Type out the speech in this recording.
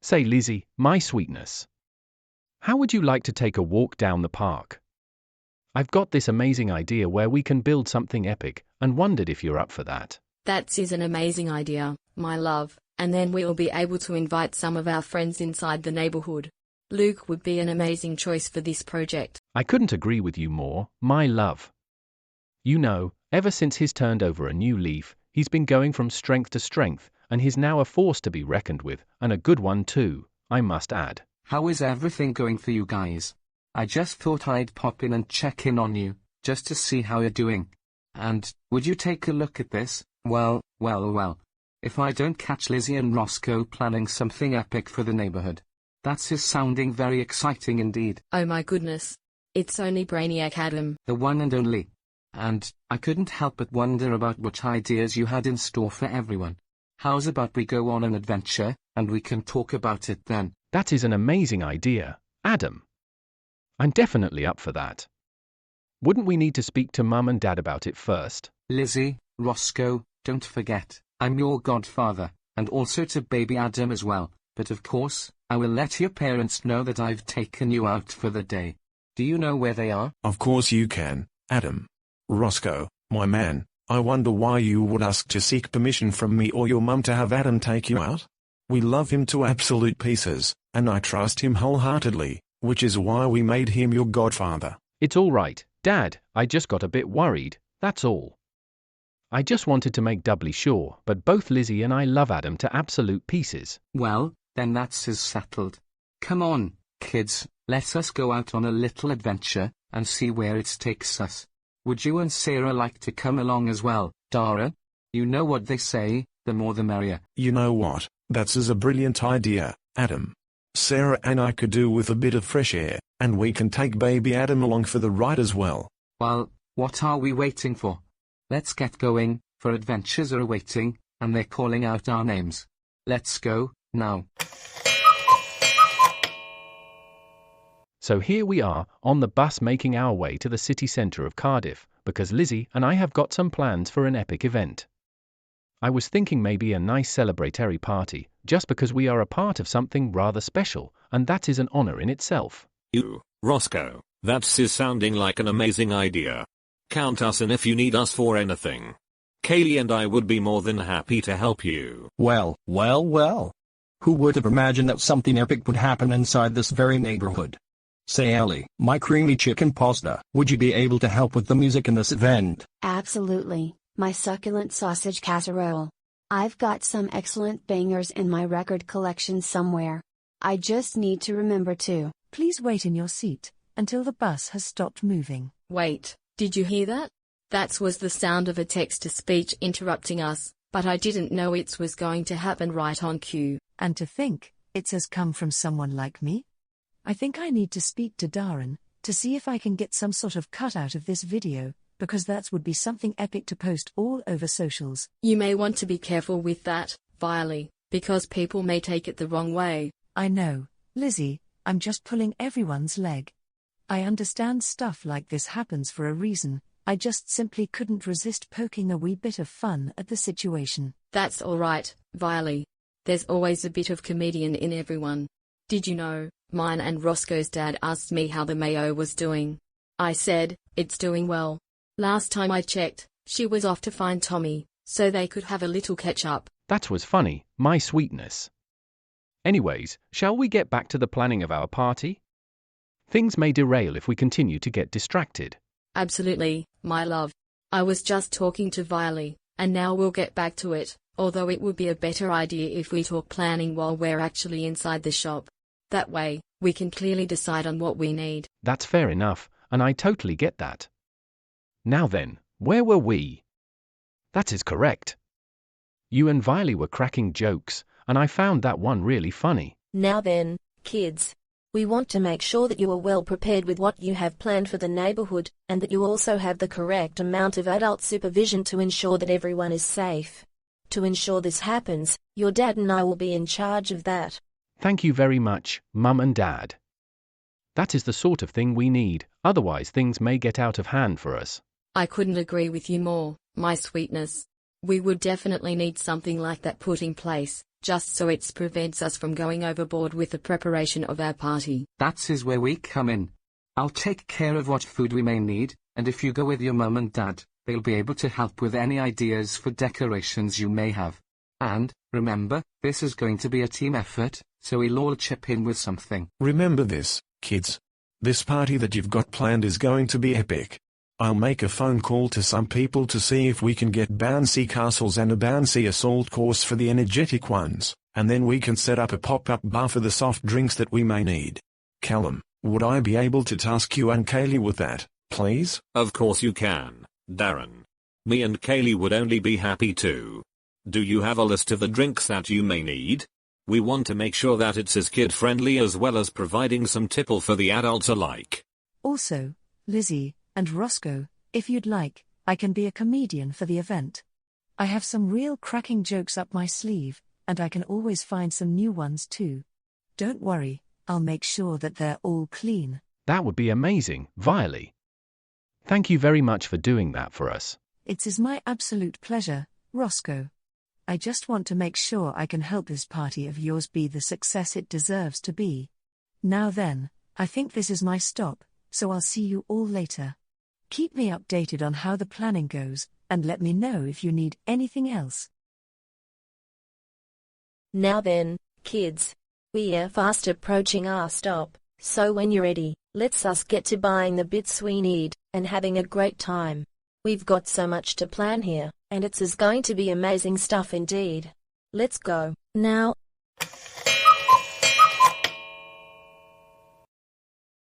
Say, Lizzie, my sweetness. How would you like to take a walk down the park? I've got this amazing idea where we can build something epic, and wondered if you're up for that. That is an amazing idea, my love, and then we'll be able to invite some of our friends inside the neighborhood. Luke would be an amazing choice for this project. I couldn't agree with you more, my love. You know, ever since he's turned over a new leaf, he's been going from strength to strength, and he's now a force to be reckoned with, and a good one too, I must add. How is everything going for you guys? I just thought I'd pop in and check in on you, just to see how you're doing. And, would you take a look at this? Well. If I don't catch Lizzie and Roscoe planning something epic for the neighborhood. That's sounding very exciting indeed. Oh my goodness. It's only Brainiac Adam. The one and only. And, I couldn't help but wonder about what ideas you had in store for everyone. How's about we go on an adventure, and we can talk about it then? That is an amazing idea, Adam. I'm definitely up for that. Wouldn't we need to speak to Mum and Dad about it first? Lizzie, Roscoe, don't forget, I'm your godfather, and also to baby Adam as well, but of course, I will let your parents know that I've taken you out for the day. Do you know where they are? Of course you can, Adam. Roscoe, my man, I wonder why you would ask to seek permission from me or your mum to have Adam take you out? We love him to absolute pieces, and I trust him wholeheartedly, which is why we made him your godfather. It's all right, Dad, I just got a bit worried, that's all. I just wanted to make doubly sure, but both Lizzie and I love Adam to absolute pieces. Well, then that's settled. Come on, kids, let us go out on a little adventure, and see where it takes us. Would you and Sarah like to come along as well, Daren? You know what they say, the more the merrier. You know what, that's a brilliant idea, Adam. Sarah and I could do with a bit of fresh air, and we can take baby Adam along for the ride as well. Well, what are we waiting for? Let's get going, for adventures are awaiting, and they're calling out our names. Let's go, now. So here we are, on the bus making our way to the city centre of Cardiff, because Lizzie and I have got some plans for an epic event. I was thinking maybe a nice celebratory party, just because we are a part of something rather special, and that is an honour in itself. You, Roscoe, that's sounding like an amazing idea. Count us in if you need us for anything. Kaylee and I would be more than happy to help you. Well. Who would have imagined that something epic would happen inside this very neighborhood? Say, Ellie, my creamy chicken pasta, would you be able to help with the music in this event? Absolutely, my succulent sausage casserole. I've got some excellent bangers in my record collection somewhere. I just need to remember to. Please wait in your seat until the bus has stopped moving. Wait, did you hear that? That was the sound of a text-to-speech interrupting us, but I didn't know it was going to happen right on cue. And to think, it has come from someone like me? I think I need to speak to Daren, to see if I can get some sort of cutout of this video, because that would be something epic to post all over socials. You may want to be careful with that, Viley, because people may take it the wrong way. I know, Lizzie, I'm just pulling everyone's leg. I understand stuff like this happens for a reason, I just simply couldn't resist poking a wee bit of fun at the situation. That's alright, Viley. There's always a bit of comedian in everyone. Did you know, mine and Roscoe's dad asked me how the Mayo was doing. I said, it's doing well. Last time I checked, she was off to find Tommy, so they could have a little catch-up. That was funny, my sweetness. Anyways, shall we get back to the planning of our party? Things may derail if we continue to get distracted. Absolutely, my love. I was just talking to Viley, and now we'll get back to it, although it would be a better idea if we talk planning while we're actually inside the shop. That way, we can clearly decide on what we need. That's fair enough, and I totally get that. Now then, where were we? That is correct. You and Viley were cracking jokes, and I found that one really funny. Now then, kids. We want to make sure that you are well prepared with what you have planned for the neighborhood, and that you also have the correct amount of adult supervision to ensure that everyone is safe. To ensure this happens, your dad and I will be in charge of that. Thank you very much, Mum and Dad. That is the sort of thing we need, otherwise things may get out of hand for us. I couldn't agree with you more, my sweetness. We would definitely need something like that put in place, just so it prevents us from going overboard with the preparation of our party. That's where we come in. I'll take care of what food we may need, and if you go with your mum and dad, they'll be able to help with any ideas for decorations you may have. And, remember, this is going to be a team effort, so we'll all chip in with something. Remember this, kids. This party that you've got planned is going to be epic. I'll make a phone call to some people to see if we can get bouncy castles and a bouncy assault course for the energetic ones, and then we can set up a pop-up bar for the soft drinks that we may need. Callum, would I be able to task you and Kaylee with that, please? Of course you can, Daren. Me and Kaylee would only be happy to. Do you have a list of the drinks that you may need? We want to make sure that it's as kid-friendly as well as providing some tipple for the adults alike. Also, Lizzie and Roscoe, if you'd like, I can be a comedian for the event. I have some real cracking jokes up my sleeve, and I can always find some new ones too. Don't worry, I'll make sure that they're all clean. That would be amazing, Viley. Thank you very much for doing that for us. It's my absolute pleasure, Roscoe. I just want to make sure I can help this party of yours be the success it deserves to be. Now then, I think this is my stop, so I'll see you all later. Keep me updated on how the planning goes, and let me know if you need anything else. Now then, kids. We're fast approaching our stop, so when you're ready, let's us get to buying the bits we need, and having a great time. We've got so much to plan here, and it's going to be amazing stuff indeed. Let's go. Now,